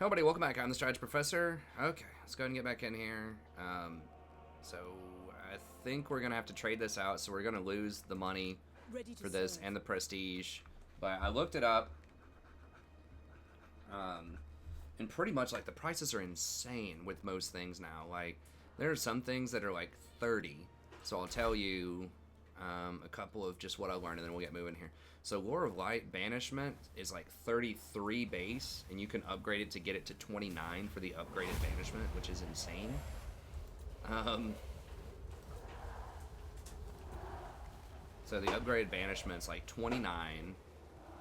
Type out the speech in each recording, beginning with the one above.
Hello, everybody. Welcome back. I'm the Strategy Professor. Okay, let's go ahead and get back in here. So I think we're gonna have to trade this out. So we're gonna lose the money for this and the prestige. But I looked it up, and pretty much like the prices are insane with most things now. Like there are some things that are like 30. So I'll tell you a couple of just what I learned, and then we'll get moving here. So Lore of Light Banishment is like 33 base, and you can upgrade it to get it to 29 for the upgraded Banishment, which is insane. So the upgraded Banishment's like 29,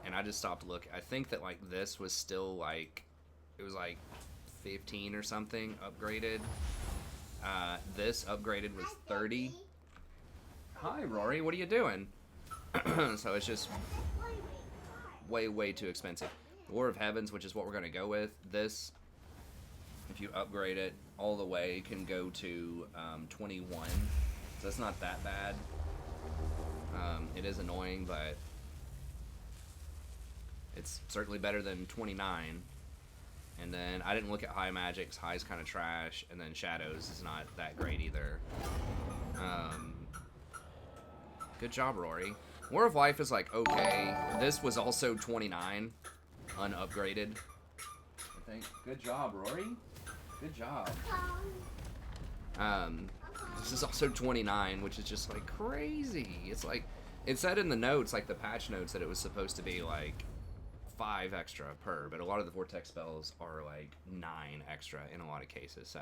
and I just stopped looking. I think that like this was still like, it was like 15 or something upgraded. This upgraded was 30. Hi, Rory. What are you doing? So it's just way too expensive. War of Heavens, which is what we're going to go with. This, if you upgrade it all the way, can go to 21. So that's not that bad. It is annoying, but it's certainly better than 29. And then I didn't look at High Magics. High's kind of trash. And then Shadows is not that great either. Good job, Rory. War of Life is like okay. This was also 29, unupgraded. I think. Good job, Rory. Good job. This is also 29, which is just like crazy. It's like it said in the notes, like the patch notes, that it was supposed to be like 5 extra per, but a lot of the vortex spells are like 9 extra in a lot of cases. So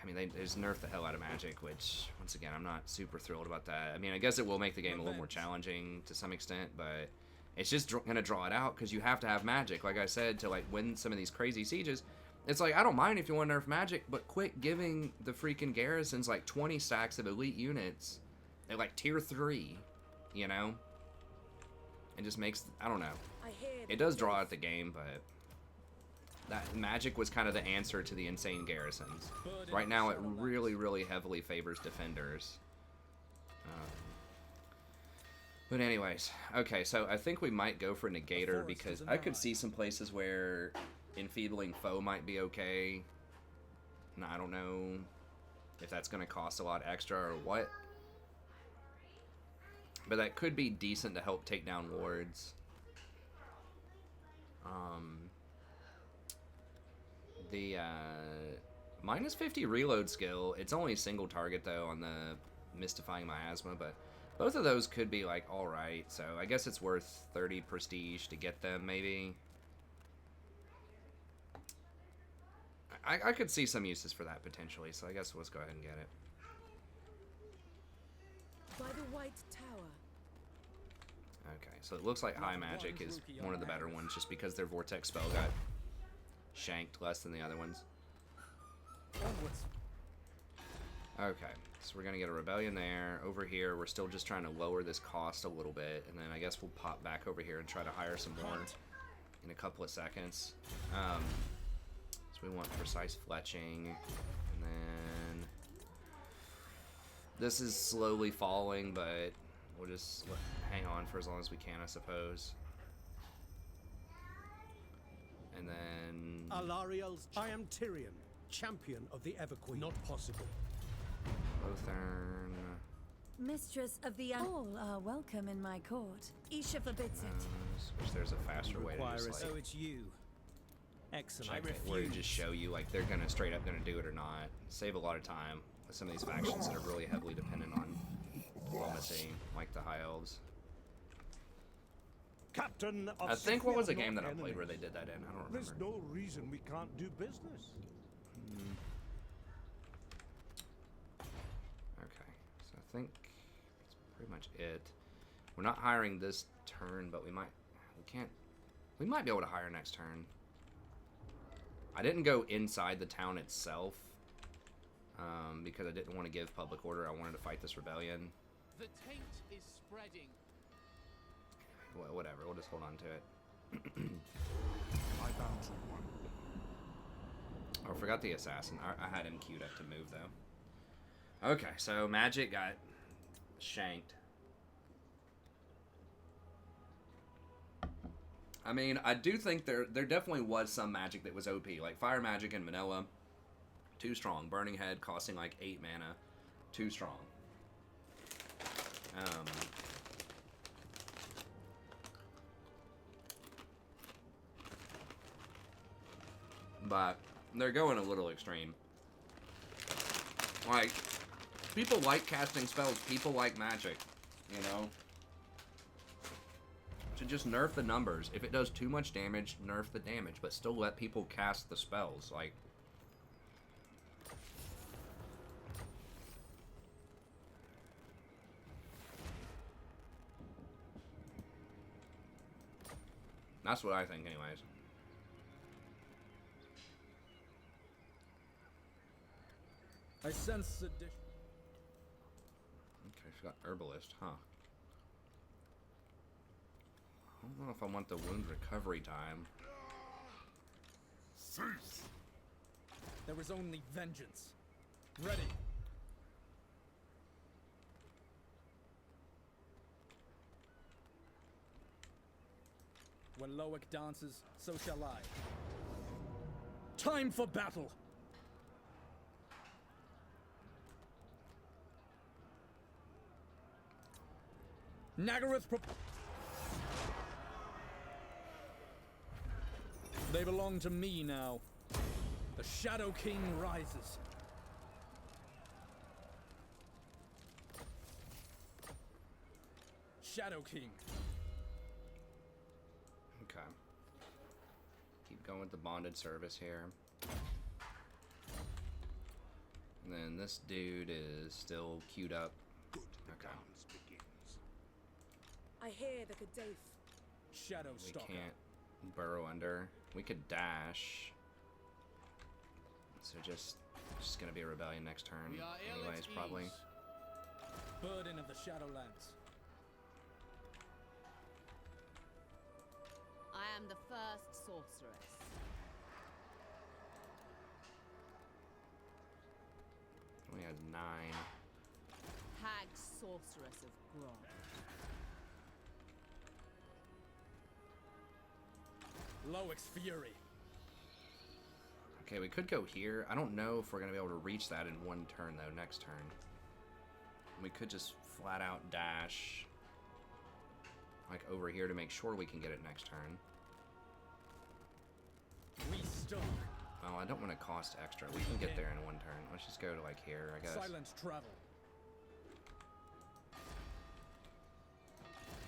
I mean, they just nerfed the hell out of Magic, which, once again, I'm not super thrilled about that. I mean, I guess it will make the game a little more challenging to some extent, but it's just going to draw it out, because you have to have Magic, like I said, to, like, win some of these crazy sieges. It's like, I don't mind if you want to nerf Magic, but quit giving the freaking garrisons, like, 20 stacks of elite units at, like, tier 3, you know? It just makes, I don't know. It does draw out the game, but that Magic was kind of the answer to the insane garrisons. Right now, it really heavily favors defenders. But anyways, okay, so I think we might go for Negator, because I could see some places where Enfeebling Foe might be okay. Now, I don't know if that's going to cost a lot extra or what. But that could be decent to help take down wards. The minus 50 reload skill, it's only a single target though on the Mystifying Miasma, but both of those could be like alright, so I guess it's worth 30 prestige to get them maybe. I could see some uses for that potentially, so I guess let's go ahead and get it. By the White Tower. Okay, so it looks like High Magic is one of the better ones just because their Vortex spell got shanked less than the other ones. Okay, so we're gonna get a Rebellion there. Over here, we're still just trying to lower this cost a little bit, and then I guess we'll pop back over here and try to hire some more in a couple of seconds. So we want Precise Fletching, and then this is slowly falling, but we'll just hang on for as long as we can, I suppose. And then Alariel's. I am Tyrion, champion of the Everqueen. Not possible. Lothern. Mistress of the All are welcome in my court. Isha forbids it. Wish there's a faster way to just like So it's you. Excellent. check it, where you just show you like they're gonna straight up gonna do it or not. Save a lot of time with some of these factions that are really heavily dependent on diplomacy, like the High Elves. Captain of I think what was a game that I enemies. played where they did that in? I don't remember. There's no reason we can't do business. Okay, so I think that's pretty much it. We're not hiring this turn, but we might be able to hire next turn. I didn't go inside the town itself because I didn't want to give public order. I wanted to fight this rebellion. The taint is spreading. Whatever, we'll just hold on to it. I bow to one. Oh, I forgot the assassin. I had him queued up to move, though. Okay, so Magic got shanked. I mean, I do think there definitely was some magic that was OP. Like fire magic in vanilla, too strong. Burning Head costing like 8 mana, too strong. But they're going a little extreme. Like, people like casting spells, people like magic, you know? To just nerf the numbers. If it does too much damage, nerf the damage, but still let people cast the spells. Like, that's what I think, anyways. I sense sedition. Okay, she's got Herbalist, huh? I don't know if I want the wound recovery time. Cease! There is only vengeance. Ready. When Loic dances, so shall I. Time for battle! Nagaroth They belong to me now. The Shadow King rises. Shadow King. Okay. Keep going with the bonded service here. And then this dude is still queued up. Good Okay. dance begins. I hear the Kadaf. Shadow We Stalker. can't burrow under. We could dash. So just gonna be a rebellion next turn. We are ill at Anyways, probably. ease. Burden of the Shadowlands. I am the first sorceress. We had 9. Hag sorceress of Grom. Loic's Fury. Okay, we could go here. I don't know if we're gonna be able to reach that in one turn though, next turn. We could just flat out dash like over here to make sure we can get it next turn. Restock. Oh, I don't want to cost extra. We can get there in one turn. Let's just go to like here, I guess. Silent travel.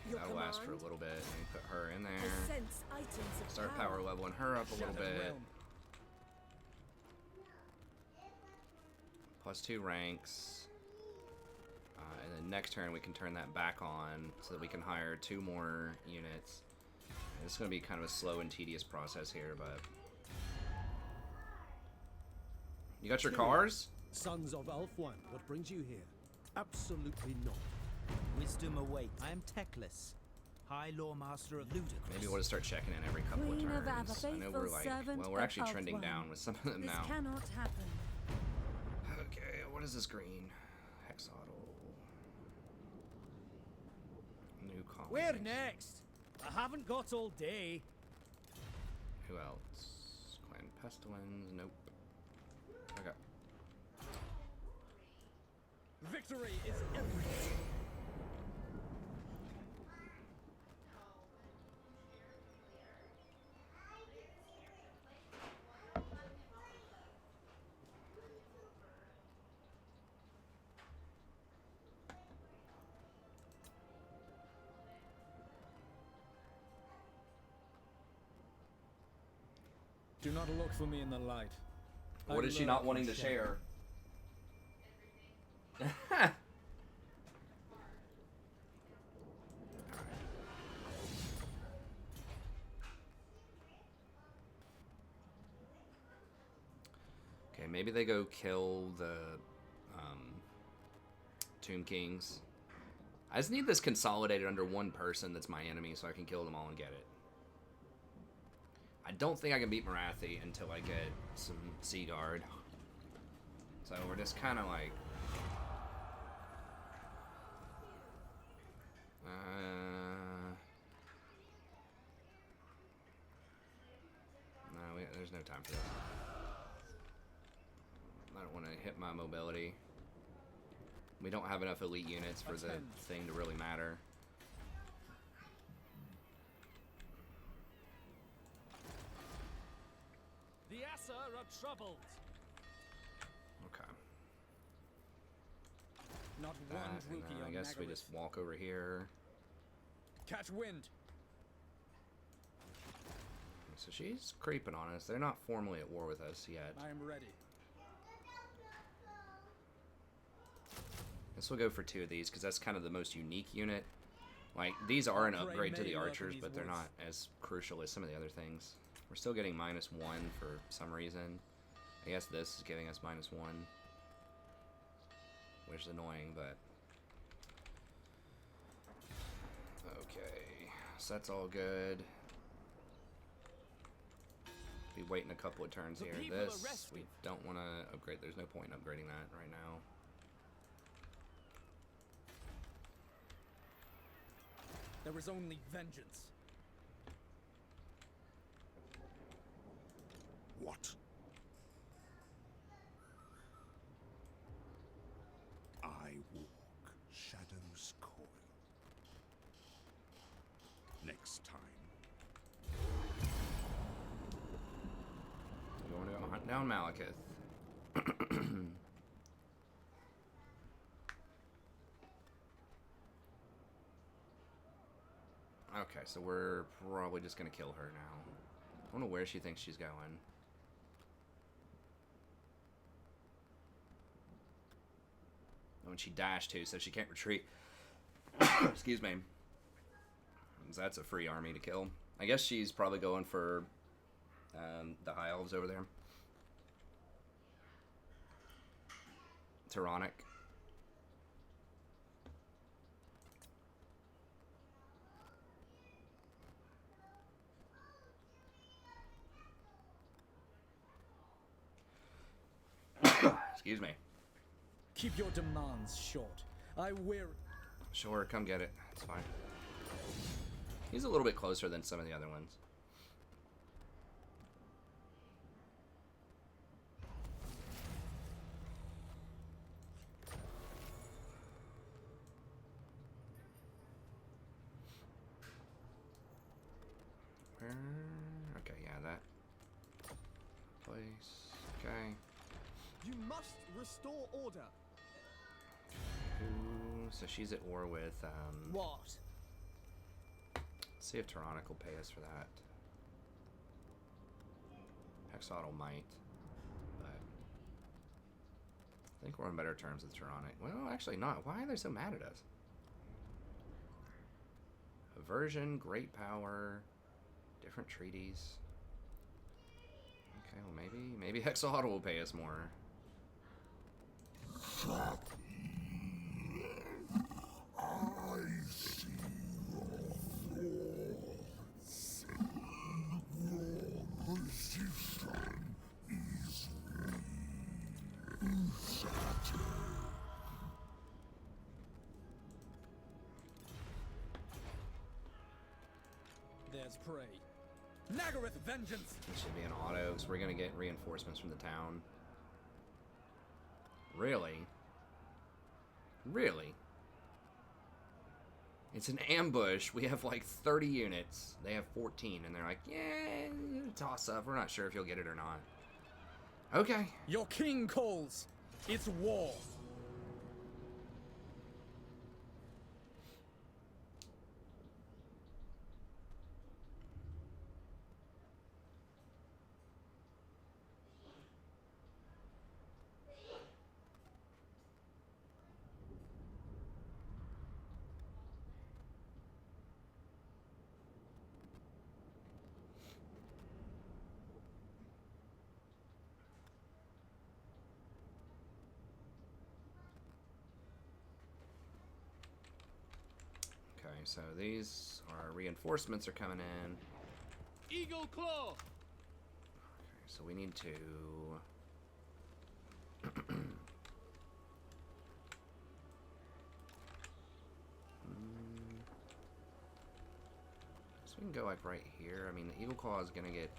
Your That'll last for a command? little bit. And put her in I there. sense items of Start power leveling her up a little Shadow bit. Realm. +2 ranks. And then next turn we can turn that back on so that we can hire 2 more units. And it's going to be kind of a slow and tedious process here, but... You got your cars? Sons of Ulthuan, what brings you here? Absolutely not. Wisdom awaits. I am Teclis, High Lawmaster of Ludicrous. Maybe we'll just start checking in every couple Queen of of Ava, turns. I know faithful we're like... servant Well, we're of actually trending Ulthuan. down with some of them This now. cannot happen. Okay, what is this green? Hexodal. New colony. Where next? I haven't got all day. Who else? Clan Pestilence. Nope. Okay. Victory is everything. Do not look for me in the light. What is she not wanting to share? Okay, maybe they go kill the Tomb Kings. I just need this consolidated under one person that's my enemy so I can kill them all and get it. I don't think I can beat Marathi until I get some Sea Guard. So we're just kind of like... there's no time for this. I don't want to hit my mobility. We don't have enough elite units for the thing to really matter. The Asa are troubled. Okay. Not one And rookie then I on guess we Nagaryth. just walk over here. Catch wind. So she's creeping on us. They're not formally at war with us yet. I am ready. Guess we'll go for 2 of these because that's kind of the most unique unit. Like, these are an upgrade to the archers, but they're not as crucial as some of the other things. We're still getting -1 for some reason. I guess this is giving us -1. Which is annoying, but... Okay. So that's all good. Be waiting a couple of turns here. This, we don't want to upgrade. There's no point in upgrading that right now. There is only vengeance. What? I walk shadows coil. Next time. We're going to go hunt down Malekith. Okay, so we're probably just gonna kill her now. I don't know where she thinks she's going. Oh, and she dashed too, so she can't retreat. Excuse me. So that's a free army to kill. I guess she's probably going for the High Elves over there. Tyrannic. Excuse me. Keep your demands short. I weary. Sure, come get it. It's fine. He's a little bit closer than some of the other ones. Where? Okay, yeah, that place. Okay. You must restore order. Ooh, so she's at war with, What? see if Tyrannic will pay us for that. Hexodal might, but I think we're on better terms with Tyrannic. Well, actually not. Why are they so mad at us? Aversion, great power, different treaties. Okay, well maybe Hexodal will pay us more. There's prey. Nagaryth vengeance! It should be an auto, so we're gonna get reinforcements from the town. Really? Really? It's an ambush. We have like 30 units. They have 14, and they're like, yeah, toss up. We're not sure if you'll get it or not. Okay. Your king calls. It's war. Okay, so these are reinforcements are coming in. Eagle Claw! Okay, so we need to... So we can go like right here. I mean, the Eagle Claw is gonna get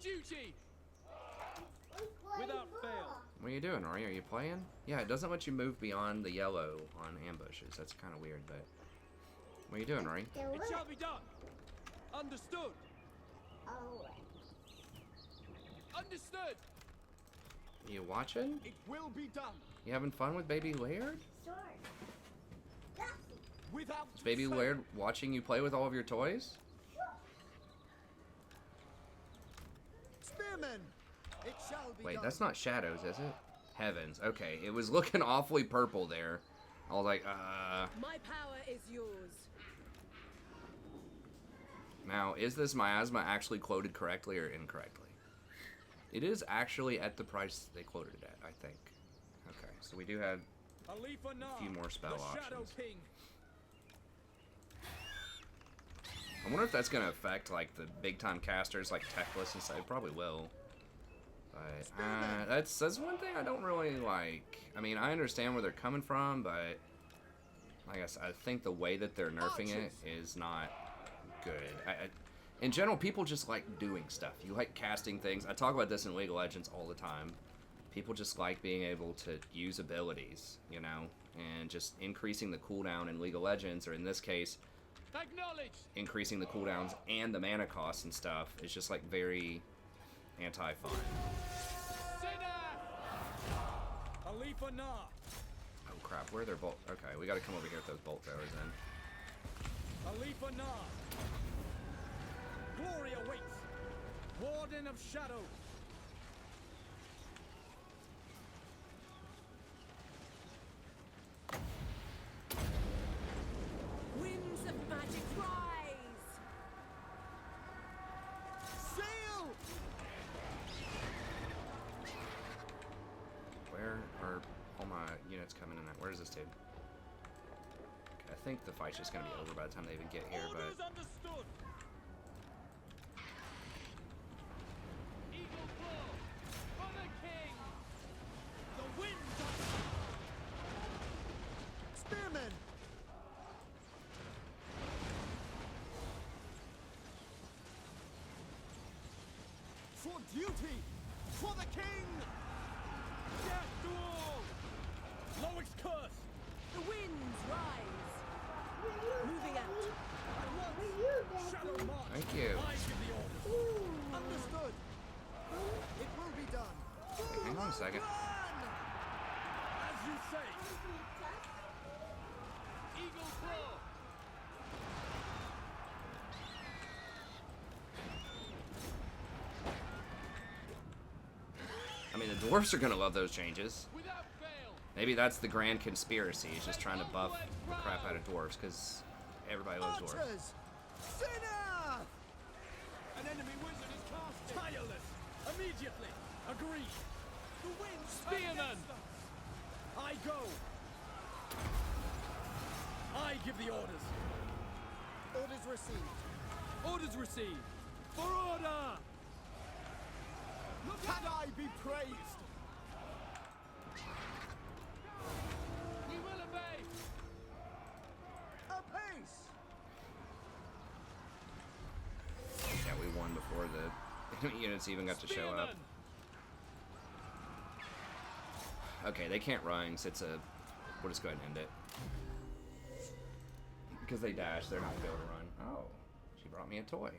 duty! Without fail. What are you doing, Rory? Are you playing? Yeah, it doesn't let you move beyond the yellow on ambushes. That's kind of weird, but... What are you doing, Rory? It shall be done! Understood! Understood! You watching? It will be done! You having fun with Baby Laird? Without Is Baby fail. Laird watching you play with all of your toys? Spearmen! It shall be Wait, done. that's not shadows, is it? Heavens. Okay, it was looking awfully purple there. I was like, My power is yours. Now, is this miasma actually quoted correctly or incorrectly? It is actually at the price they quoted it at, I think. Okay, so we do have Alith Anar, a few more spell the Shadow options. King. I wonder if that's going to affect, like, the big-time casters, like Techless and stuff. It probably will. But, that's one thing I don't really like. I mean, I understand where they're coming from, but... Like I think the way that they're nerfing it is not good. In general, people just like doing stuff. You like casting things. I talk about this in League of Legends all the time. People just like being able to use abilities, you know? And just increasing the cooldown in League of Legends, or in this case... Acknowledge! increasing the cooldowns and the mana costs and stuff is just like very anti-fun. Alith Anar. Oh crap, where are their bolt? Okay, we gotta come over here with those bolt throwers then. Alith Anar. Glory awaits. Warden of Shadow. Winds of magic rise. Sail! Where are all my units coming in at? Where's this dude? Okay, I think the fight's just gonna be over by the time they even get here, Orders but... understood. Eagle claw! For the king! The wind. Spearmen! For duty! For the king! Death to all. Loic's curse. The winds rise. Moving out. Shadow march. Thank you. I give the orders. Understood! It will be done! Hang on a second. As you say. Eagle claw! I mean, the dwarfs are gonna love those changes. Without fail! Maybe that's the grand conspiracy, is just trying to buff the crap out of dwarves, because everybody loves dwarves. Archers! Sinner! An enemy wizard is casting! Tireless. Immediately. Agreed. The wind spearmen! I go. I give the orders. Orders received. Orders received. For order! Can I be praised? We will obey. Apace! Yeah, we won before the enemy units even got to show up. Spearmen! Okay, they can't run, so it's a... We'll just go ahead and end it. Because they dash, they're not going to be able to run. Oh, she brought me a toy.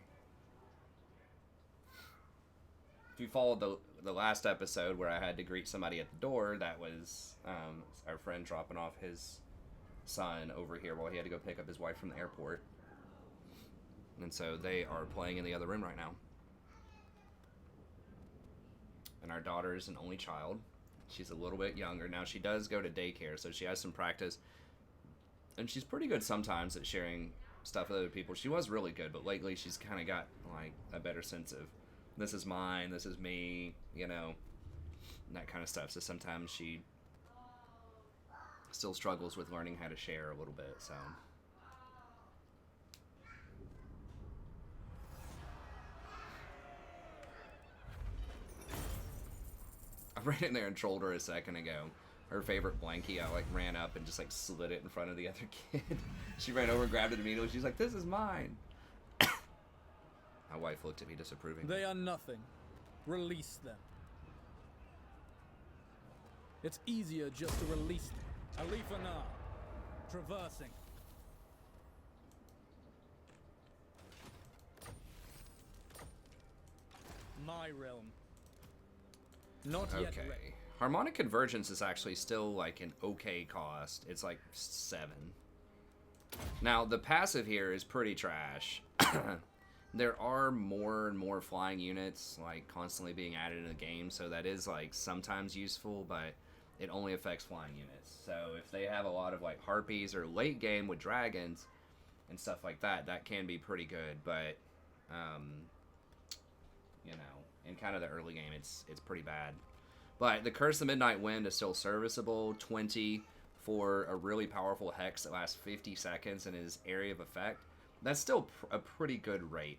If you followed the last episode where I had to greet somebody at the door, that was our friend dropping off his son over here while he had to go pick up his wife from the airport. And so they are playing in the other room right now. And our daughter is an only child. She's a little bit younger. Now, she does go to daycare, so she has some practice. And she's pretty good sometimes at sharing stuff with other people. She was really good, but lately she's kind of got, like, a better sense of, this is mine, this is me, you know, and that kind of stuff. So sometimes she still struggles with learning how to share a little bit, so... I ran in there and trolled her a second ago. Her favorite blankie, I like ran up and just like slid it in front of the other kid. She ran over and grabbed it immediately. She's like, "This is mine." My wife looked at me disapprovingly. They are nothing. Release them. It's easier just to release them. Alith Anar. Traversing. My realm. Not yet Okay. ready. Harmonic Convergence is actually still like an okay cost. It's like 7. Now, the passive here is pretty trash. There are more and more flying units like constantly being added in the game, so that is like sometimes useful, but it only affects flying units. So if they have a lot of like harpies or late game with dragons and stuff like that, that can be pretty good, but you know, in kind of the early game, it's pretty bad. But the Curse of Midnight Wind is still serviceable. 20 for a really powerful hex that lasts 50 seconds and is area of effect. That's still a pretty good rate.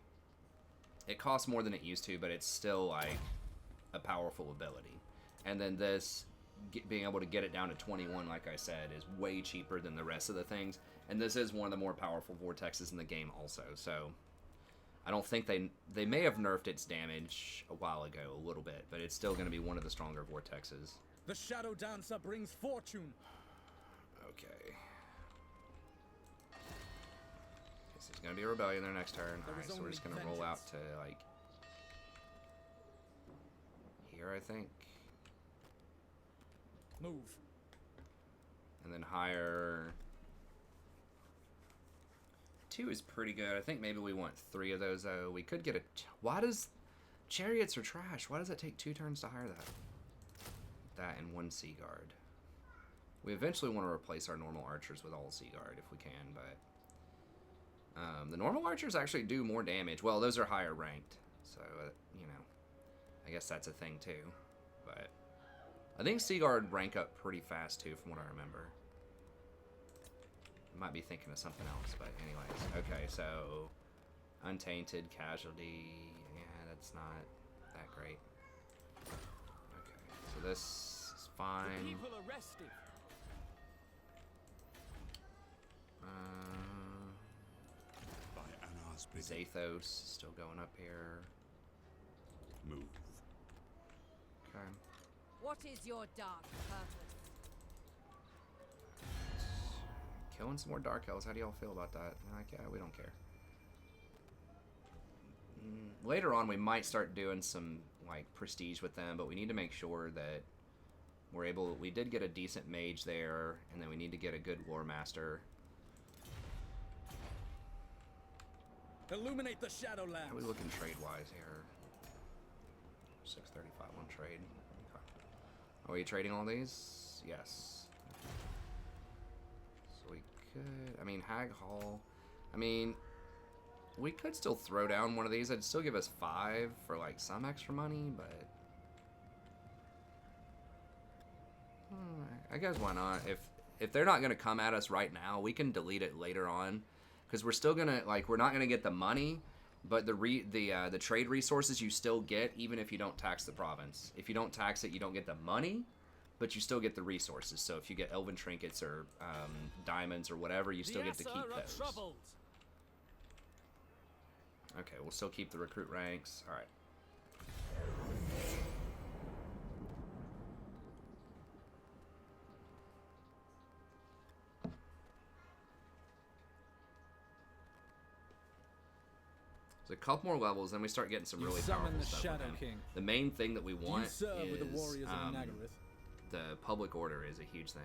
It costs more than it used to, but it's still like a powerful ability. And then this, being able to get it down to 21, like I said, is way cheaper than the rest of the things. And this is one of the more powerful vortexes in the game also. So I don't think they may have nerfed its damage a while ago a little bit, but it's still going to be one of the stronger vortexes. The Shadow Dancer brings fortune. Okay. Guess there's going to be a rebellion there next turn. There Alright, is so we're just going to only roll out to, like, here, I think. Move. And then hire... 2 is pretty good. I think maybe we want 3 of those, though. We could get a... Why does... Chariots are trash. Why does it take 2 turns to hire that? That and 1 Sea Guard. We eventually want to replace our normal archers with all Sea Guard if we can, but... the normal archers actually do more damage. Well, those are higher ranked, so, you know, I guess that's a thing too. But I think Sea Guard rank up pretty fast too, from what I remember. I might be thinking of something else, but anyways. Okay, so Untainted, Casualty, yeah, that's not that great. Okay, so this is fine. People are restive. By Anar's bidding. Zathos is still going up here. Move. Okay. What is your dark purpose? Killing some more Dark Elves. How do y'all feel about that? Like, yeah, we don't care. Later on, we might start doing some like prestige with them, but we need to make sure that we're able. We did get a decent mage there, and then we need to get a good lore master. Illuminate the Shadowlands. How are we looking trade-wise here? 635 on trade. Okay. Are we trading all these? Yes. So we could... I mean, Hag Hall... I mean, we could still throw down one of these. It'd still give us 5 for, like, some extra money, but... I guess why not? If they're not going to come at us right now, we can delete it later on. Because we're still gonna, like, we're not gonna get the money, but the trade resources you still get even if you don't tax the province. If you don't tax it, you don't get the money, but you still get the resources. So if you get elven trinkets or diamonds or whatever, you still get to keep those. Okay, we'll still keep the recruit ranks. All right. A couple more levels, then we start getting some really powerful the stuff. Shadow King. The main thing that we want You serve with the warriors of is Nagaroth. the public order is a huge thing.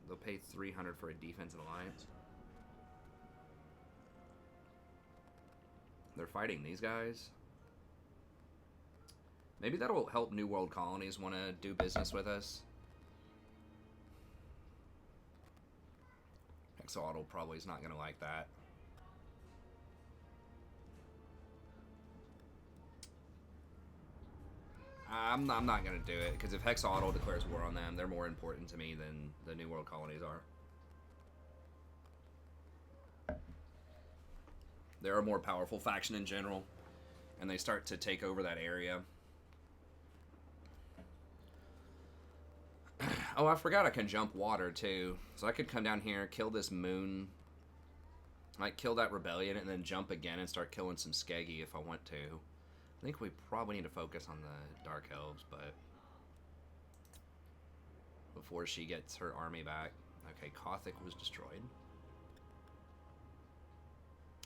They'll pay 300 for a defensive alliance. They're fighting these guys. Maybe that'll help New World colonies want to do business with us. Exoatl probably is not going to like that. I'm not going to do it, because if Hexautl declares war on them, they're more important to me than the New World colonies are. They're a more powerful faction in general, and they start to take over that area. Oh, I forgot I can jump water, too. So I could come down here, kill this moon, like kill that rebellion, and then jump again and start killing some Skeggy if I want to. I think we probably need to focus on the Dark Elves, but before she gets her army back. Okay, Kothic was destroyed.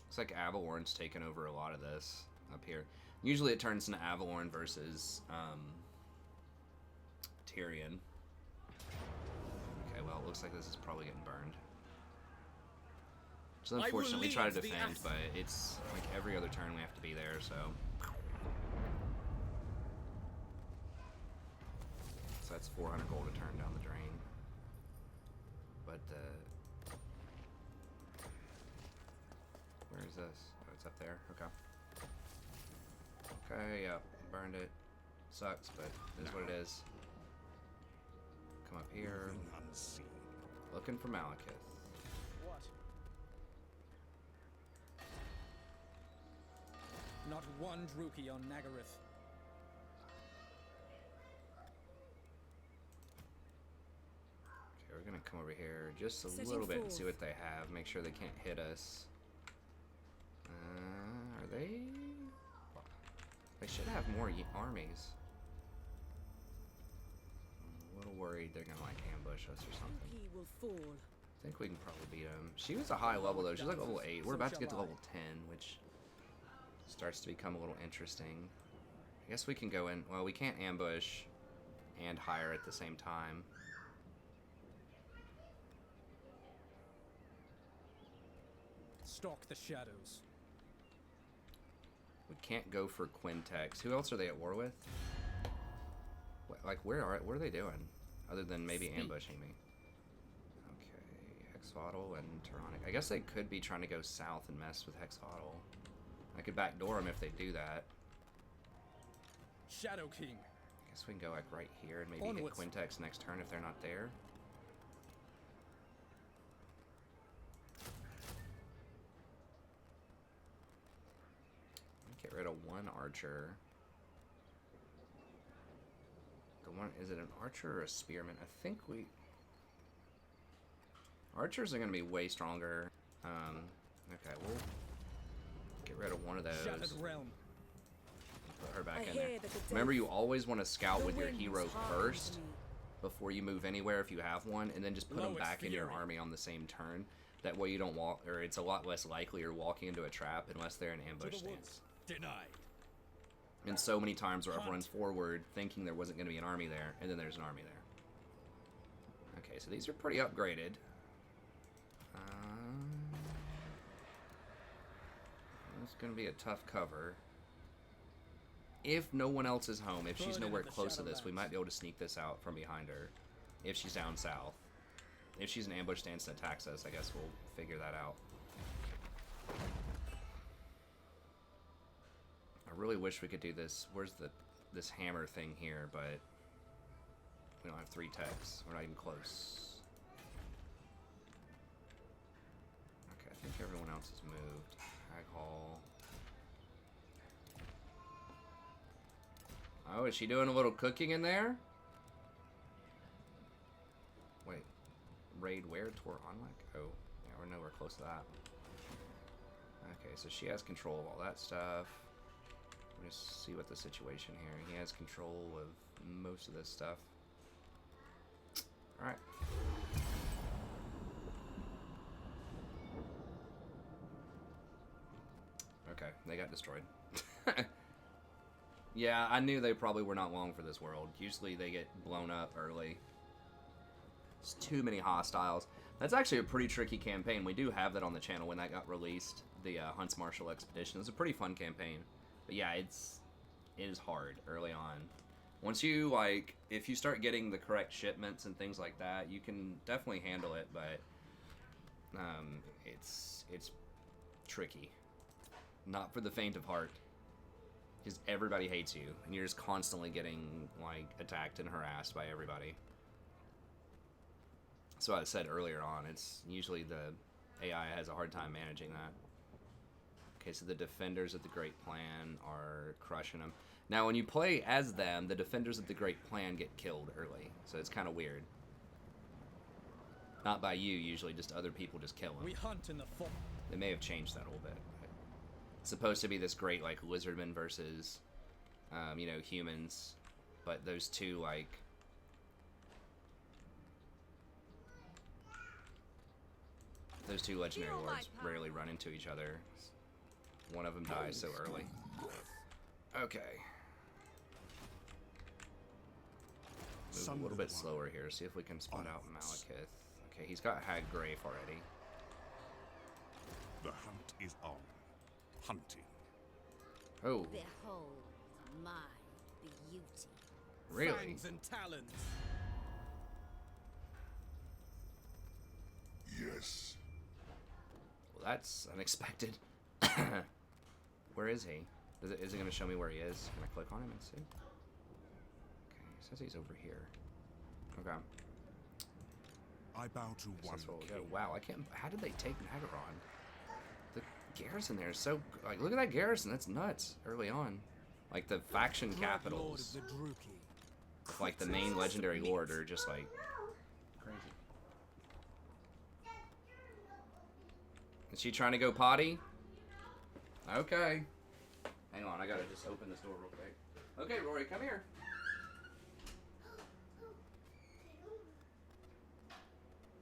Looks like Avalorn's taken over a lot of this up here. Usually it turns into Avalorn versus Tyrion. Okay, well, it looks like this is probably getting burned. Which is unfortunate. We try to defend, but it's like every other turn we have to be there, so. So that's 400 gold to turn down the drain. But, where is this? Oh, it's up there. Okay. Okay, yeah, burned it. Sucks, but it is what it is. Come up here. Unseen. Looking for Malekith. What? Not one Druki on Nagaryth. Okay, we're gonna come over here just a Setting little bit and forth. see what they have. Make sure they can't hit us. Are they? They should have more armies. I'm a little worried they're gonna like ambush us or something. He will fall. I think we can probably beat them. She was a high level though. She's like level 8. We're about to get to level 10, which starts to become a little interesting. I guess we can go in. Well, we can't ambush and hire at the same time. Stalk the shadows. We can't go for Quintex. Who else are they at war with? Like, what are they doing? Other than maybe ambushing me. Okay, Hexfodl and Tyrannic. I guess they could be trying to go south and mess with Hexfodl. I could backdoor them if they do that. Shadow King. I guess we can go like right here and maybe Onwards. hit Quintex next turn if they're not there. Get rid of one archer. The one, is it an archer or a spearman? I think we... Archers are going to be way stronger. Okay, we'll get rid of one of those. Shattered Realm. Put her back I in there. hear that the Remember, death- you always want to scout the with your winds hero hearken first to me. before you move anywhere if you have one, and then just put them Blow its back in your fury. army on the same turn. That way you don't walk, or it's a lot less likely you're walking into a trap unless they're in ambush stance. Denied. And so many times where I've Hunt. run forward thinking there wasn't going to be an army there, and then there's an army there. Okay, so these are pretty upgraded. It's going to be a tough cover. If no one else is home, if she's Burn nowhere into the close to this, we Shadowlands. might be able to sneak this out from behind her. If she's down south. If she's in ambush stance and attacks us, I guess we'll figure that out. I really wish we could do this. Where's this hammer thing here, but we don't have 3 techs. We're not even close. Okay, I think everyone else has moved. Hag Hall. Oh, is she doing a little cooking in there? Wait. Raid where? Tor Onlek? Oh, yeah, we're nowhere close to that. Okay, so she has control of all that stuff. Let me just see what the situation here. He has control of most of this stuff. Alright. Okay, they got destroyed. Yeah, I knew they probably were not long for this world. Usually they get blown up early. It's too many hostiles. That's actually a pretty tricky campaign. We do have that on the channel when that got released. The Hunts Marshall Expedition. It was a pretty fun campaign. But yeah, it is hard early on. Once you, like, if you start getting the correct shipments and things like that, you can definitely handle it, but it's tricky. Not for the faint of heart. Because everybody hates you, and you're just constantly getting, like, attacked and harassed by everybody. So I said earlier on, it's usually the AI has a hard time managing that. Okay, so the defenders of the Great Plan are crushing them. Now, when you play as them, the defenders of the Great Plan get killed early, so it's kind of weird. Not by you, usually, just other people just kill them. We hunt in the fog. They may have changed that a little bit. It's supposed to be this great, like, lizardman versus you know, humans, but those two, like, those two legendary lords rarely run into each other. One of them dies so early. Okay. Move a little bit slower here. See if we can spot out Malekith. Okay, he's got Hag Grafe already. The hunt is on. Hunting. Oh, Behold my beauty. really? Fangs and talons. Yes. Well, that's unexpected. Where is he? Is it going to show me where he is? Can I click on him and see? Okay, it says he's over here. Okay. I bow to one That's where we'll go. king. Wow, I can't. How did they take Nagaron? The garrison there is so. Like, look at that garrison. That's nuts. Early on, like the faction Lord capitals, of the Druki. with, like the main legendary lord, are just like crazy. Is she trying to go potty? Okay. Hang on, I gotta just open this door real quick. Okay, Rory, come here.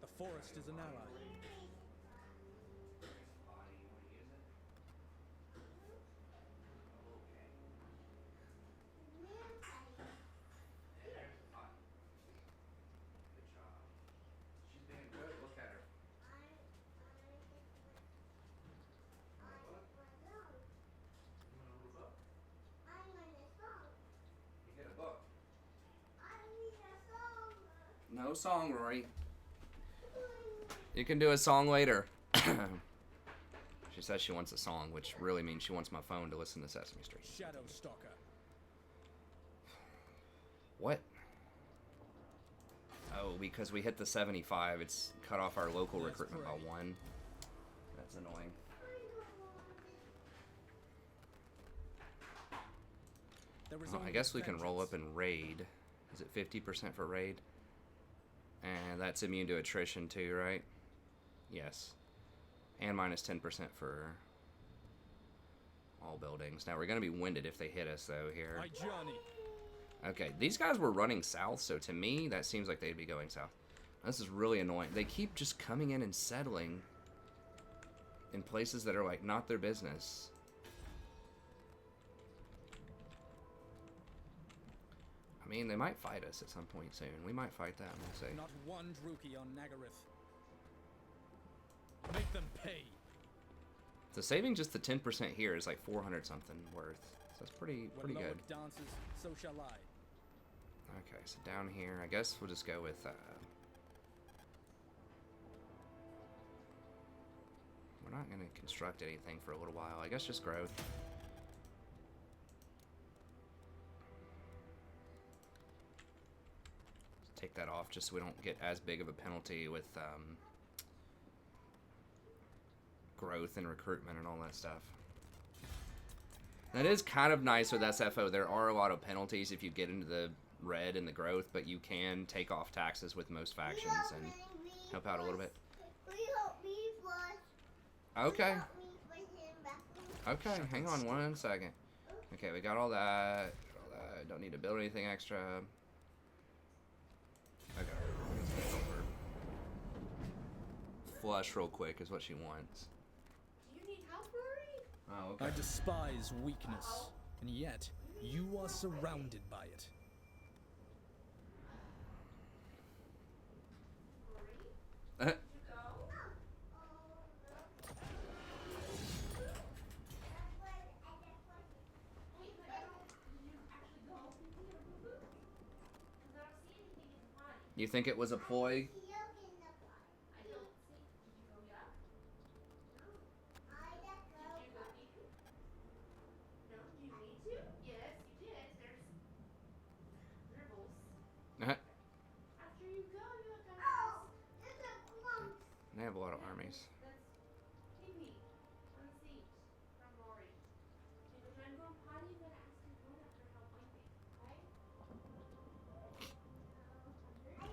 The forest is an ally. She's being good. Look at her. You get a book. No song, Rory. You can do a song later. She says she wants a song, which really means she wants my phone to listen to Sesame Street. Shadow Stalker. What? Oh, because we hit the 75, it's cut off our local Let's recruitment by pray. 1. That's annoying. There is I only guess we can roll up vengeance. and raid. Is it 50% for raid? And that's immune to attrition too, right? Yes. And minus 10% for all buildings. Now we're going to be winded if they hit us though here. My journey. Okay, these guys were running south, so to me that seems like they'd be going south. This is really annoying. They keep just coming in and settling in places that are like not their business. I mean, they might fight us at some point soon. We might fight them, we'll see. Not one Druki on Nagareth. Make them pay. So saving just the 10% here is like 400 something worth. So that's pretty When good. Loic dances, so shall I. Okay, so down here, I guess we'll just go with we're not gonna construct anything for a little while. I guess just growth. Take that off just so we don't get as big of a penalty with growth and recruitment and all that stuff. That is kind of nice with SFO. There are a lot of penalties if you get into the red and the growth, but you can take off taxes with most factions and help out a little bit. Okay. Okay, hang on 1 second. Okay, we got all that. Don't need to build anything extra. Okay. Flush real quick is what she wants. Do you need help, Rory? Oh, okay. I despise weakness, and yet you are surrounded by it. Rory? You think it was a ploy? They have a lot of armies.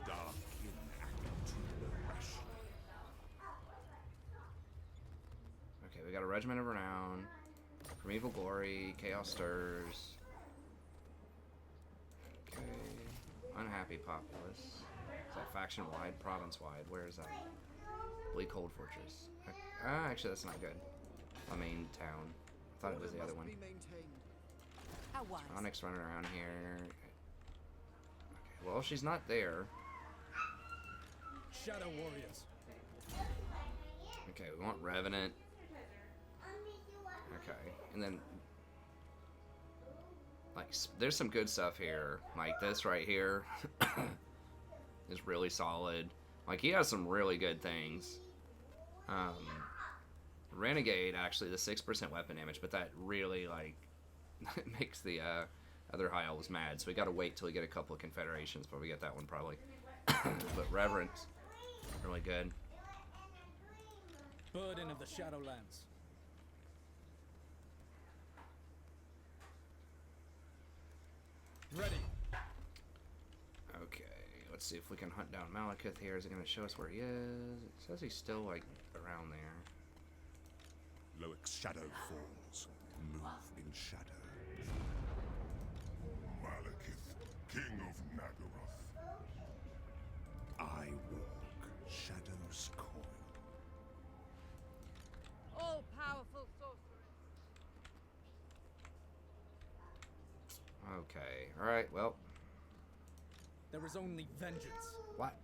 Dark inact to the rash. Okay, we got a Regiment of Renown, Primeval Glory, Chaos Stirs. Okay. Unhappy populace. Is that faction-wide? Province-wide? Where is that? Bleak Cold Fortress. Actually, that's not good. My main town. I thought it was the other one. How wise. Onyx running around here. Okay, well, she's not there. Shadow warriors. Okay, we want Revenant. Okay, and then like there's some good stuff here. Like this right here is really solid. Like he has some really good things. Renegade actually the 6% weapon damage, but that really like makes the other high elves mad. So we gotta wait till we get a couple of confederations before we get that one probably. But Reverence, really good. Burden of the Shadowlands. Ready. Okay, let's see if we can hunt down Malekith here. Is it going to show us where he is? It says he's still, like, around there. Loic's shadow falls. Move in shadow. Malekith, king of Nagaroth. I walk shadow's coil. All powerful sorceress. Okay, alright, well. There is only vengeance. What?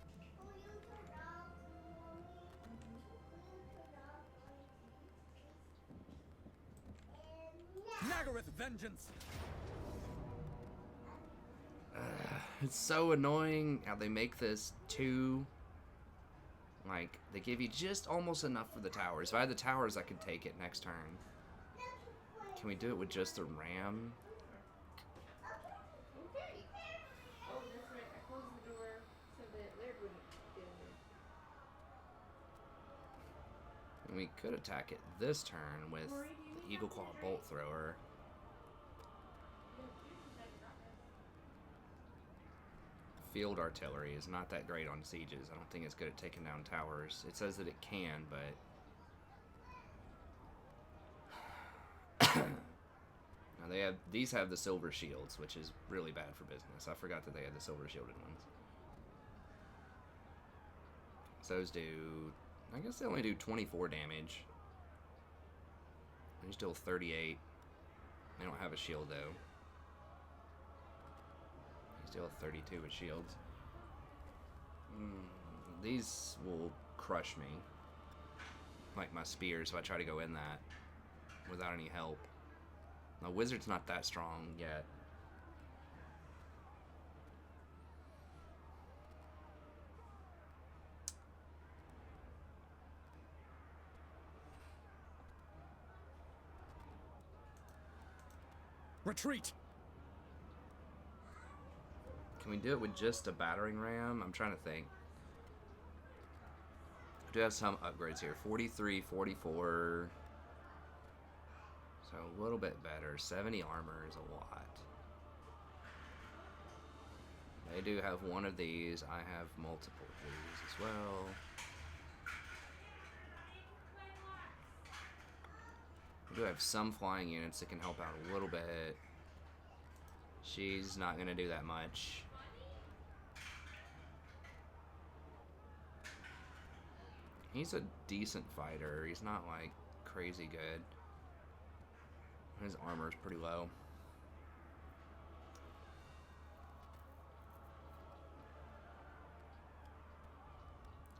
Nagaroth vengeance. It's so annoying how they make this too. Like, they give you just almost enough for the towers. If I had the towers, I could take it next turn. Can we do it with just the ram? Okay. Oh, that's right. I closed the door so that Laird wouldn't get in there. And we could attack it this turn with the Eagle Claw Bolt Thrower. Field artillery is not that great on sieges. I don't think it's good at taking down towers. It says that it can, but now these have the silver shields, which is really bad for business. I forgot that they had the silver shielded ones. So those do, I guess they only do 24 damage. These deal 38. They don't have a shield though. Deal 32 with shields. These will crush me. Like my spears, so I try to go in that without any help. My wizard's not that strong yet. Retreat. Can we do it with just a battering ram? I'm trying to think. I do have some upgrades here. 43, 44. So a little bit better. 70 armor is a lot. They do have one of these. I have multiple of these as well. We do have some flying units that can help out a little bit. She's not going to do that much. He's a decent fighter. He's not like crazy good. His armor's pretty low.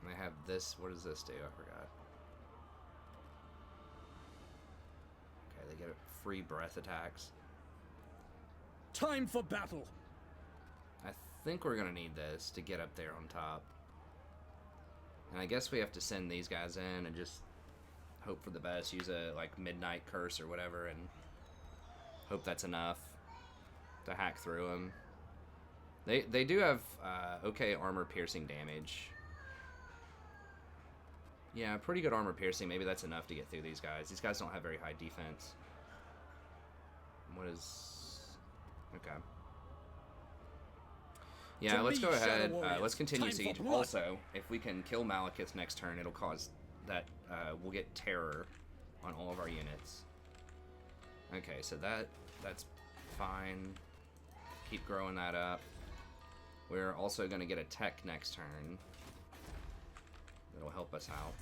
And they have this. What does this do? I forgot. Okay, they get free breath attacks. Time for battle. I think we're gonna need this to get up there on top. And I guess we have to send these guys in and just hope for the best. Use a like midnight curse or whatever and hope that's enough to hack through them. They do have okay armor piercing damage. Yeah, pretty good armor piercing. Maybe that's enough to get through these guys. These guys don't have very high defense. What is... Okay. Yeah, let's go ahead. Let's continue siege. Also, if we can kill Malekith next turn, it'll cause that we'll get terror on all of our units. Okay, so that's fine. Keep growing that up. We're also going to get a tech next turn. That'll help us out.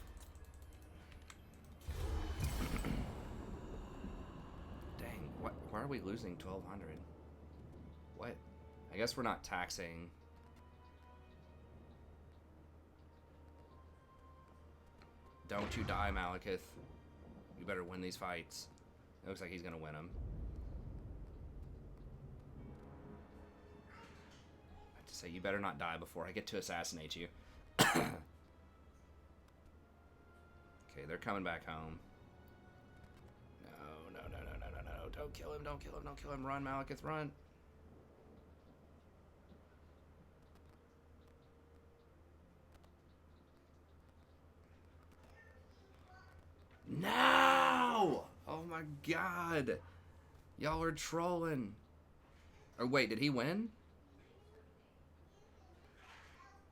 Dang, what? Why are we losing 1,200? What? I guess we're not taxing. Don't you die, Malekith. You better win these fights. It looks like he's gonna win them. I have to say, you better not die before I get to assassinate you. Okay, they're coming back home. No, no, no, no, no, no, no. Don't kill him, don't kill him, don't kill him. Run, Malekith, run. No! Oh my god. Y'all are trolling. Or wait, did he win?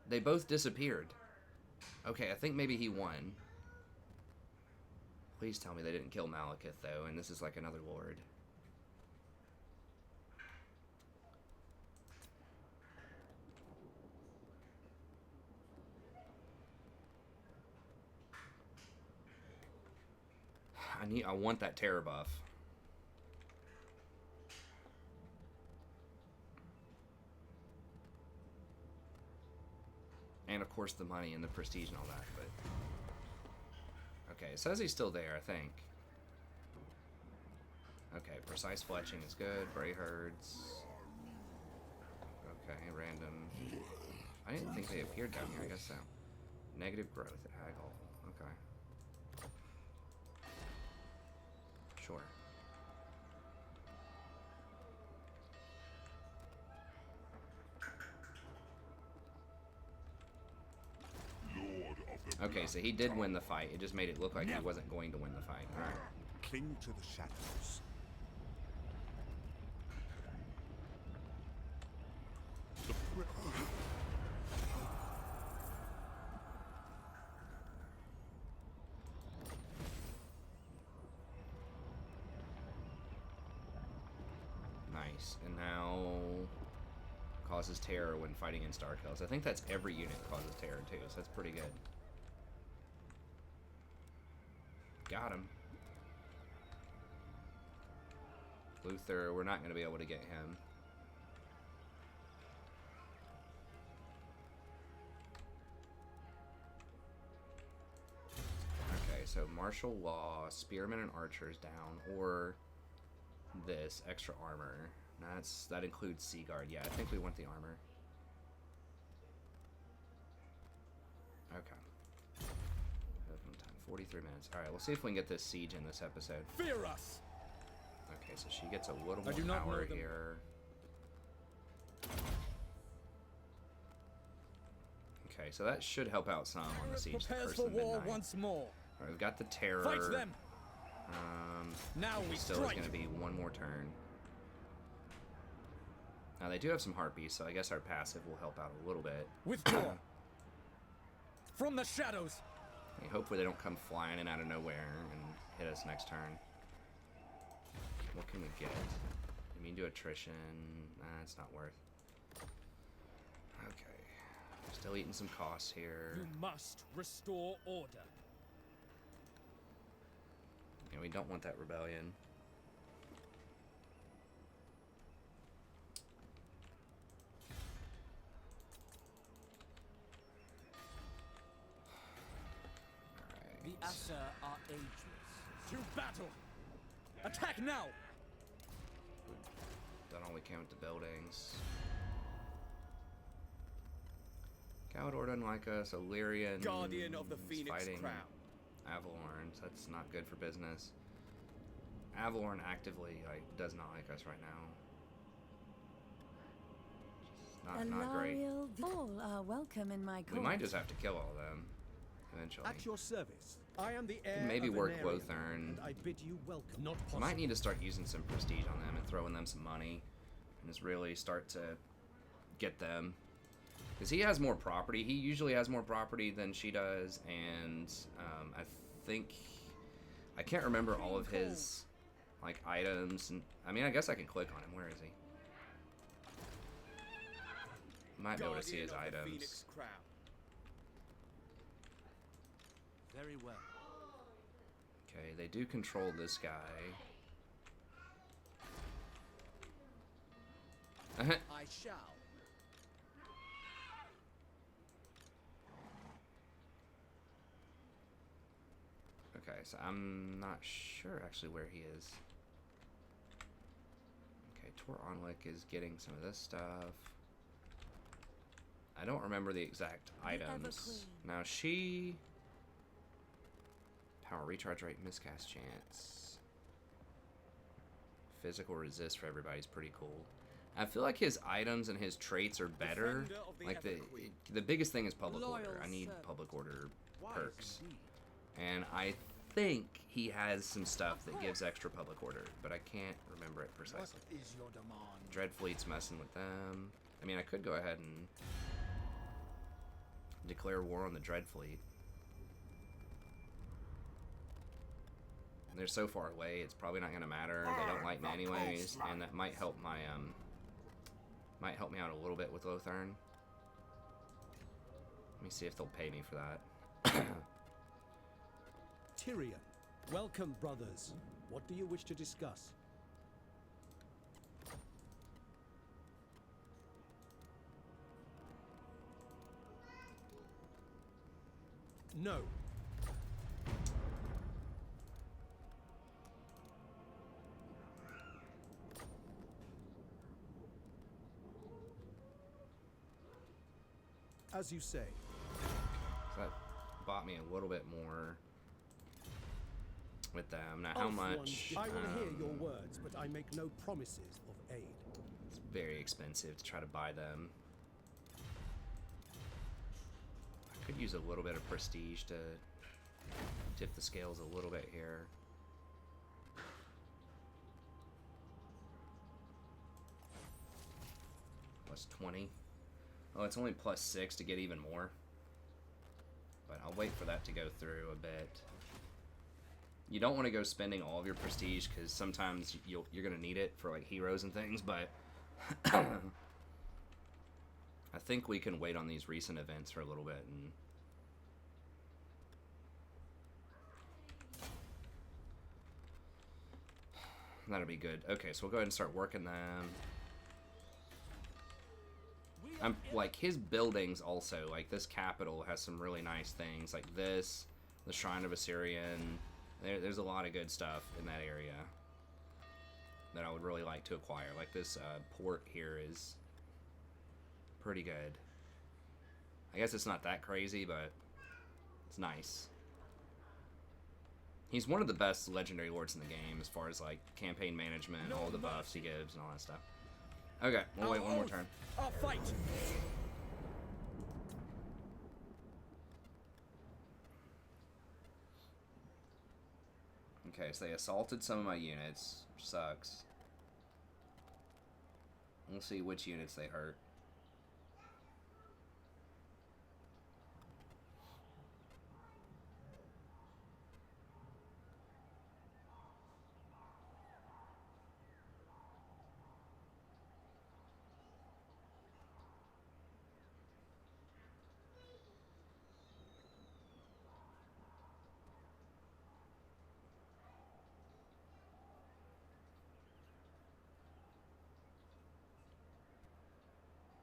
They both disappeared. Okay, I think maybe he won. Please tell me they didn't kill Malekith, though, and this is like another lord. I want that terror buff. And of course the money and the prestige and all that, but okay, it says he's still there, I think. Okay, precise fletching is good. Bray herds. Okay, random. I didn't think they appeared down here, I guess so. Negative growth at Haggle. Okay. Sure. Okay, so he did win the fight. It just made it look like he wasn't going to win the fight. All right. Cling to the shadows. Nice. And now causes terror when fighting in Star Kills. I think that's every unit causes terror too, so that's pretty good. Got him. Luther, we're not going to be able to get him. Okay, so martial law, spearmen and archers down, or this extra armor. That includes Sea Guard. Yeah, I think we want the armor. Okay. 43 minutes. All right, we'll see if we can get this siege in this episode. Fear us. Okay, so she gets a little more power here. Okay, so that should help out some on the siege. Prepares for war once more. All right, we've got the terror. Fight them. Now we still is going to be one more turn. Now they do have some harpies, so I guess our passive will help out a little bit. Withdraw from the shadows. Hopefully they don't come flying in out of nowhere and hit us next turn. What can we get? I mean, do attrition. Nah, it's not worth. Okay. Still eating some costs here. You must restore order. Yeah, we don't want that rebellion. The Asa are ageless. To battle! Attack now! Done all we can with the buildings. Galador doesn't like us. Illyrian Guardian of the Phoenix fighting Crown. Avalorn. So that's not good for business. Avalorn actively does not like us right now. Not great. All are welcome in my court. We might just have to kill all of them eventually. At your service. I am the heir Maybe of work Anarion, Lothern. and I bid you welcome. Not We possible. might need to start using some prestige on them and throwing them some money, and just really start to get them. Because he has more property. He usually has more property than she does, and I think I can't remember all of his like items. And I mean, I guess I can click on him. Where is he? Might be able to see his Guardian of the items. Phoenix Crown. Very well. Okay, they do control this guy. I shall. Okay, so I'm not sure actually where he is. Okay, Tor Onwick is getting some of this stuff. I don't remember the exact items. Now she... Power recharge rate, miscast chance. Physical resist for everybody's pretty cool. I feel like his items and his traits are better. Defender of the Like Everqueen. the biggest thing is public Loyal order. I need servant. public order Wise perks. indeed. And I think he has some stuff that gives extra public order, but I can't remember it What precisely. is your demand? Dreadfleet's messing with them. I mean, I could go ahead and declare war on the Dreadfleet. They're so far away, it's probably not going to matter. They don't like me anyways, and that might help my might help me out a little bit with Lothern. Let me see if they'll pay me for that. Tyrion. Welcome, brothers. What do you wish to discuss? No. As you say. So that bought me a little bit more with them. Now, how Of one, much? I will hear your words, but I make no promises of aid. It's very expensive to try to buy them. I could use a little bit of prestige to tip the scales a little bit here. Plus 20. Oh, it's only plus 6 to get even more. But I'll wait for that to go through a bit. You don't want to go spending all of your prestige because sometimes you're going to need it for like heroes and things, but I think we can wait on these recent events for a little bit and that'll be good. Okay, so we'll go ahead and start working them. I'm like his buildings also, like this capital has some really nice things like this, the Shrine of Assyrian. There's a lot of good stuff in that area that I would really like to acquire. Like this port here is pretty good. I guess it's not that crazy, but it's nice. He's one of the best legendary lords in the game as far as like campaign management, all the buffs he gives and all that stuff. Okay, we'll wait one more turn. Our fight. Okay, so they assaulted some of my units, which sucks. We'll see which units they hurt.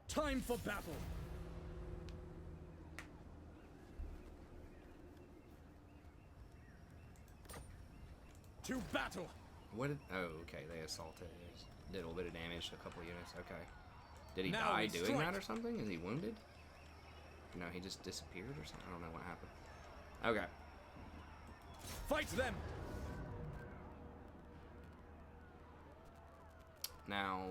Time for battle. To battle. What did, oh, okay, they assaulted. Did a little bit of damage to a couple units. Okay. Did he Now die we doing strike. that or something? Is he wounded? No, he just disappeared or something. I don't know what happened. Okay. Fight them. Now,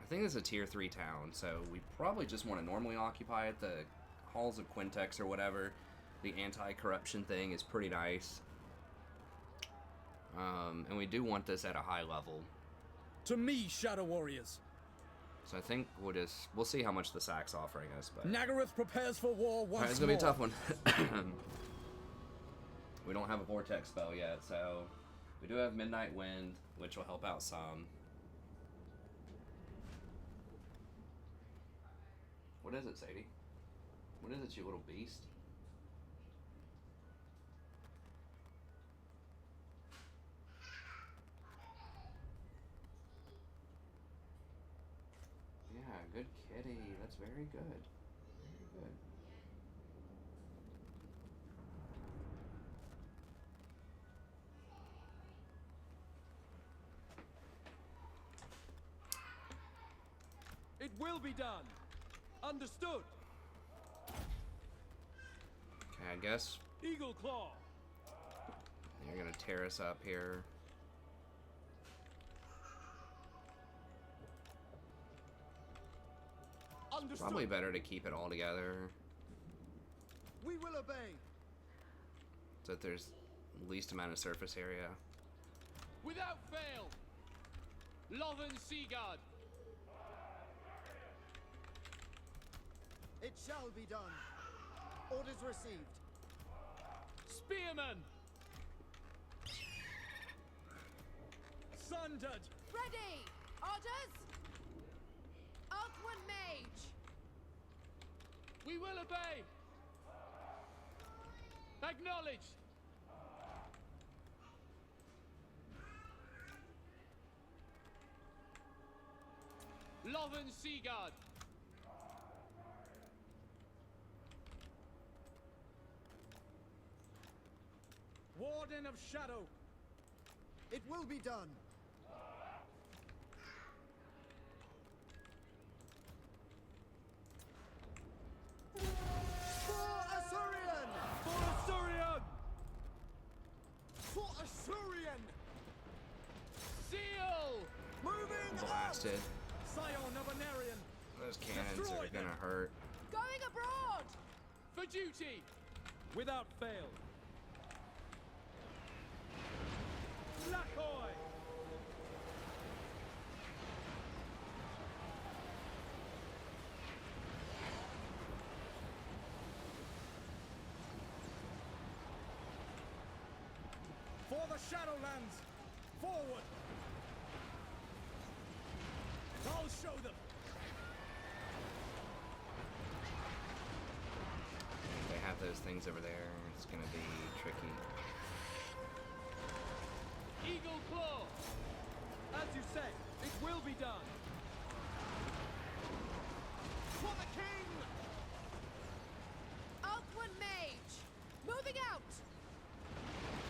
I think this is a tier 3 town, so we probably just want to normally occupy it. The Halls of Quintex or whatever. The anti-corruption thing is pretty nice. And we do want this at a high level. To me, Shadow Warriors. So I think we'll see how much the sack's offering us. But Nagaroth prepares for war once alright, it's gonna be a more. tough one. We don't have a vortex spell yet, so we do have Midnight Wind, which will help out some. What is it, Sadie? What is it, you little beast? Yeah, good kitty. That's very good. Very good. It will be done. Understood. Okay, I guess Eagle Claw. you're gonna tear us up here. Understood. Probably better to keep it all together We will obey. so that there's least amount of surface area. Without fail. Loven Seaguard. It shall be done. Orders received. Spearman. Sundered! Ready! Orders! Althwan Mage! We will obey. Acknowledged. Loven Seaguard. Warden of Shadow! It will be done. For Assyrian! For Assyrian! For Assyrian! Seal! Moving Blasted. Scion of Anarian! Those cannons Destroy are gonna them. hurt. Going abroad! For duty! Without fail! Lakoy! For the Shadowlands! Forward! I'll show them! They have those things over there. It's gonna be tricky. Eagle Claw! As you say, it will be done! For the king! Althwan Mage! Moving out!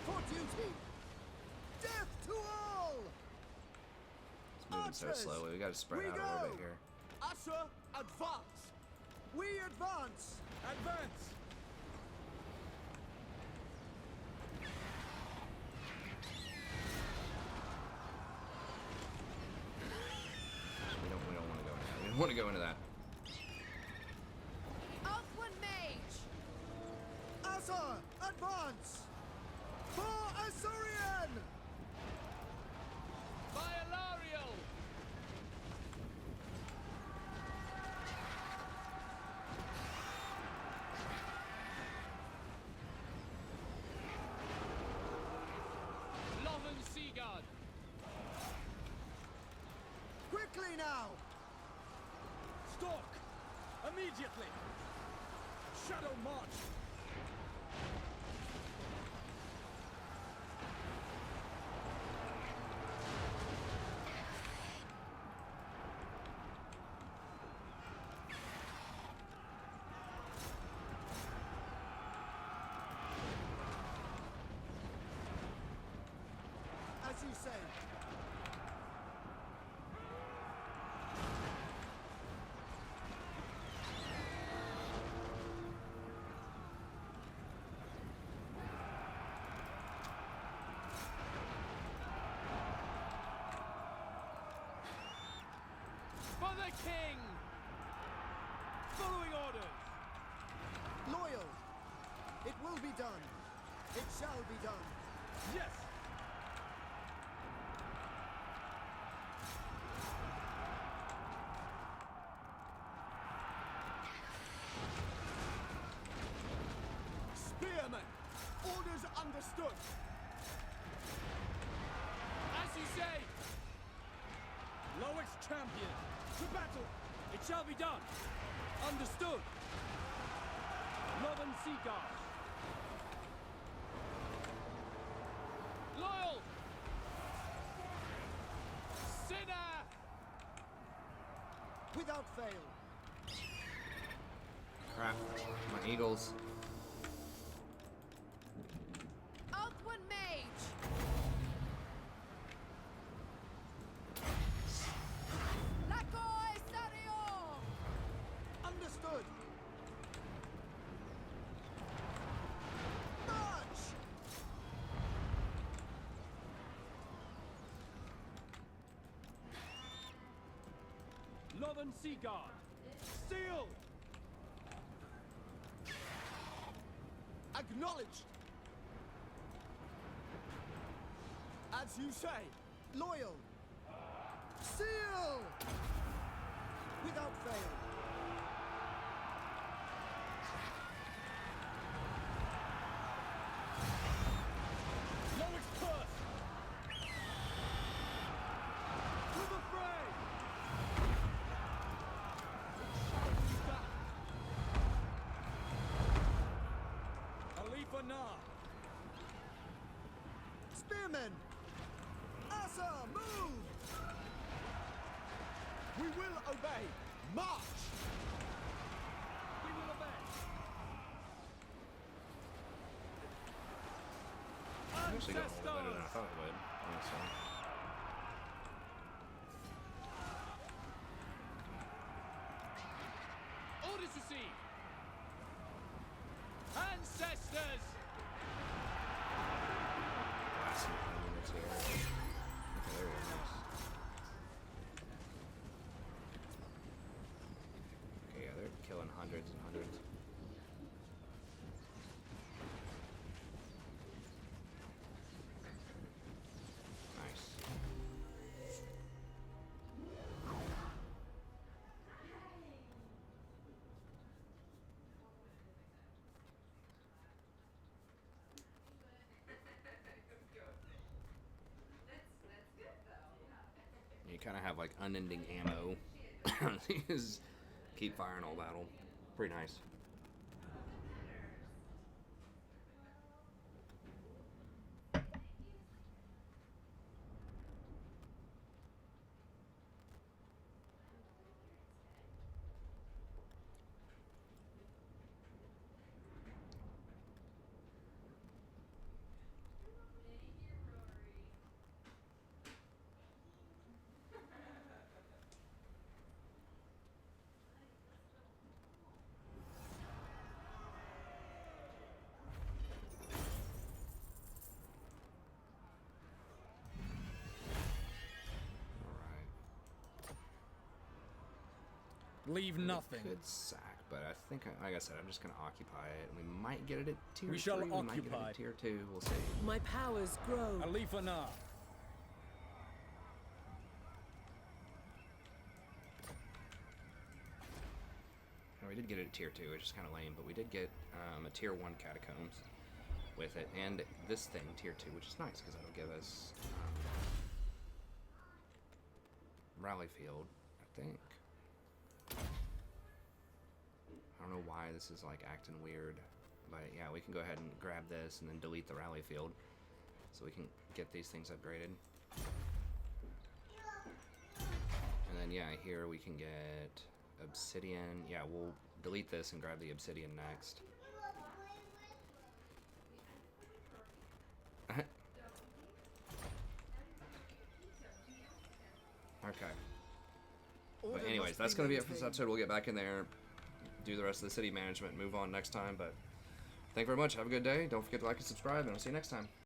for duty. Death to all! It's moving so Archers, slowly. We gotta spread we out a little go. bit here. Usher, advance! We advance! Advance! We don't want to go into that. We don't want to go into that. Althwan Mage! Asa, advance! For Assyrian! Violario! Loven Seaguard! Quickly now! Stalk! Immediately! Shadow March! As you say. For the king! Following orders! Loyal! It will be done. It shall be done. Yes! Spearman! Orders understood! As you say! Lowick's champion! To battle! It shall be done! Understood. Northern Sea Guard. Loyal. Sinner. Without fail. Crap. My eagles. Alth Mage. Lakoi Sario. Understood. March! Northern Sea Guard. Seal. Acknowledged. As you say. Loyal. Seal! Without fail. Lowest Perth. To the fray. Alith Anar. Spearmen! Asa, move! We will obey! March! We will obey. Actually got a little better than I thought it would. Honestly. Orders received. Ancestors. Blasting units here. Okay, there we go. Nice. Okay, yeah, they're killing hundreds and hundreds. Nice. You kind of have like unending ammo. You just keep firing all battle. Pretty nice. Leave nothing. Good sack, but I think, like I said, I'm just gonna occupy it, and we might get it at tier 3. We shall We might get it occupy. at tier 2. We'll see. My powers grow. Alith Anar. No, we did get it at tier 2, which is kind of lame, but we did get a tier 1 catacombs with it, and this thing, tier 2, which is nice, because that'll give us rally field, I think. I don't know why this is like acting weird, but yeah, we can go ahead and grab this and then delete the rally field so we can get these things upgraded. And then yeah, here we can get obsidian. Yeah, we'll delete this and grab the obsidian next. Okay. But anyways, that's going to be it for this episode. We'll get back in there, do the rest of the city management, move on next time. But thank you very much. Have a good day. Don't forget to like and subscribe, and I'll see you next time.